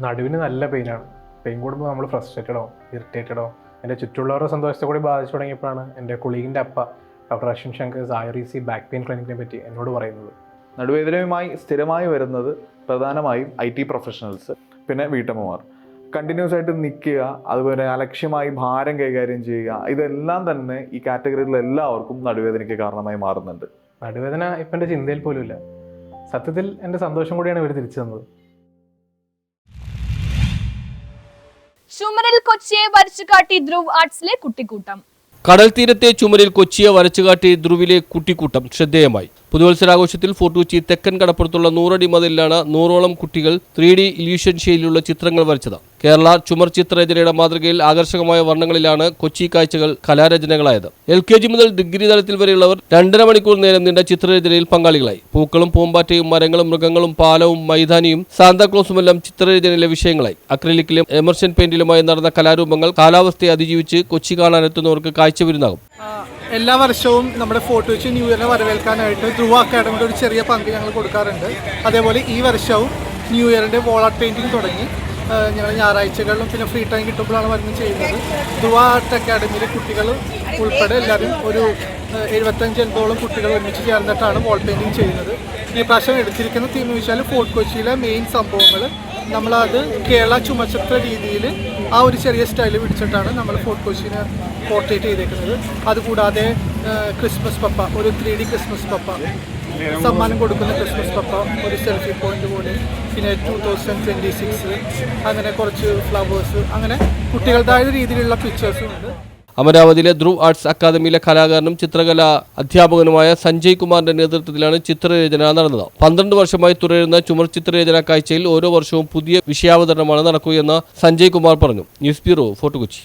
നടുവിന് നല്ല പെയിനാണ്. പെയിൻ കൂടുമ്പോൾ നമ്മൾ ഫ്രസ്ട്രേറ്റഡോ ഇറിറ്റേറ്റഡോ എൻ്റെ ചുറ്റുള്ളവരുടെ സന്തോഷത്തെ കൂടി ബാധിച്ചു തുടങ്ങിയപ്പോഴാണ് എൻ്റെ കൊളീഗിൻ്റെ അപ്പ doctor Ashwin Shankar IREC back pain ക്ലിനിക്കിനെ പറ്റി എന്നോട് പറയുന്നത്. നടുവേദനയുമായി സ്ഥിരമായി വരുന്നത് പ്രധാനമായും IT പ്രൊഫഷണൽസ്, പിന്നെ വീട്ടമ്മമാർ. കണ്ടിന്യൂസ് ആയിട്ട് നിൽക്കുക, അതുപോലെ അലക്ഷ്യമായി ഭാരം കൈകാര്യം ചെയ്യുക, ഇതെല്ലാം തന്നെ ഈ കാറ്റഗറിയിലുള്ള എല്ലാവർക്കും നടുവേദനയ്ക്ക് കാരണമായി മാറുന്നുണ്ട്. നടുവേദന ഇപ്പം എൻ്റെ ചിന്തയിൽ പോലും ഇല്ല. സത്യത്തിൽ എൻ്റെ സന്തോഷം കൂടിയാണ് ഇവർ തിരിച്ചു തന്നത്. ചുമരിൽ കൊച്ചിയെ വരച്ചുകാട്ടി ധ്രുവ് ആർട്സിലെ കുട്ടിക്കൂട്ടം. കടൽ തീരത്തെ ചുമരിൽ കൊച്ചിയെ വരച്ചുകാട്ടി ധ്രുവിലെ കുട്ടിക്കൂട്ടം ശ്രദ്ധേയമായി. പുതുവത്സരാഘോഷത്തിൽ ഫോർട്ട് കൊച്ചി തെക്കൻ കടപ്പുറത്തുള്ള 100 അടി മതിലിലാണ് 100ഓളം കുട്ടികൾ 3D ഇല്യൂഷൻ ശൈലിയിലുള്ള ചിത്രങ്ങൾ വരച്ചത്. കേരള ചുമർ ചിത്രരചനയുടെ മാതൃകയിൽ ആകർഷകമായ വർണ്ണങ്ങളിലാണ് കൊച്ചി കാഴ്ചകൾ കലാരചനകളായത്. LKG മുതൽ ഡിഗ്രി തലത്തിൽ വരെയുള്ളവർ 2.5 മണിക്കൂർ നേരം നീണ്ട ചിത്രരചനയിൽ പങ്കാളികളായി. പൂക്കളും പൂമ്പാറ്റയും മരങ്ങളും മൃഗങ്ങളും പാലവും മൈതാനിയും സാന്താക്ലോസുമെല്ലാം ചിത്രരചനയിലെ വിഷയങ്ങളായി. അക്രിലിക്കിലും എമർഷൻ പെയിന്റിലുമായി നടന്ന കലാരൂപങ്ങൾ കാലാവസ്ഥയെ അതിജീവിച്ച് കൊച്ചി കാണാനെത്തുന്നവർക്ക് കാഴ്ചവിരുന്നാകും. എല്ലാ വർഷവും നമ്മുടെ ഫോർട്ട് കൊച്ചി ന്യൂ ഇയറിനെ വരവേൽക്കാനായിട്ട് ധ്രുവ അക്കാഡമിയുടെ ഒരു ചെറിയ പങ്ക് ഞങ്ങൾ കൊടുക്കാറുണ്ട്. അതേപോലെ ഈ വർഷവും ന്യൂ ഇയറിൻ്റെ വോൾ ആർട്ട് പെയിൻറ്റിങ് തുടങ്ങി. ഞങ്ങൾ ഞായറാഴ്ചകളിലും പിന്നെ ഫ്രീ ടൈം കിട്ടുമ്പോഴാണ് വരുന്നത് ചെയ്യുന്നത്. ധ്രുവ ആർട്ട് അക്കാഡമിയിലെ കുട്ടികൾ ഉൾപ്പെടെ എല്ലാവരും ഒരു 75-80ഓളം കുട്ടികൾ ഒരുമിച്ച് ചേർന്നിട്ടാണ് വോൾ പെയിൻറ്റിങ് ചെയ്യുന്നത്. ഈ പ്രാവശ്യം എടുത്തിരിക്കുന്ന തീം എന്ന് വെച്ചാൽ ഫോർട്ട് കൊച്ചിയിലെ മെയിൻ സംഭവങ്ങൾ നമ്മളത് കേരള ചുമചിത്ര രീതിയിൽ ആ ഒരു ചെറിയ സ്റ്റൈൽ പിടിച്ചിട്ടാണ് നമ്മൾ ഫോർട്ട് കൊച്ചിനെ പോർട്രേറ്റ് ചെയ്തേക്കുന്നത്. അതുകൂടാതെ ക്രിസ്മസ് പപ്പ, ഒരു 3D ക്രിസ്മസ് പപ്പ, സമ്മാനം കൊടുക്കുന്ന ക്രിസ്മസ് പപ്പ, ഒരു സെൽഫി പോയിന്റ് പോലെ, പിന്നെ 2026 അങ്ങനെ കുറച്ച് ഫ്ലവേഴ്സ്, അങ്ങനെ കുട്ടികളുടേതായ രീതിയിലുള്ള പിക്ചേഴ്സും ഉണ്ട്. അമരാവതിയിലെ ധ്രുവ് ആർട്സ് അക്കാദമിയിലെ കലാകാരനും ചിത്രകലാ അധ്യാപകനുമായ സഞ്ജയ് കുമാറിന്റെ നേതൃത്വത്തിലാണ് ചിത്രരചന നടന്നത്. 12 വർഷമായി തുടരുന്ന ചുമർ ചിത്രരചന കാഴ്ചയിൽ ഓരോ വർഷവും പുതിയ വിഷയാവതരണമാണ് നടക്കുകയെന്ന് സഞ്ജയ് കുമാർ പറഞ്ഞു. News bureau, fort Kochi.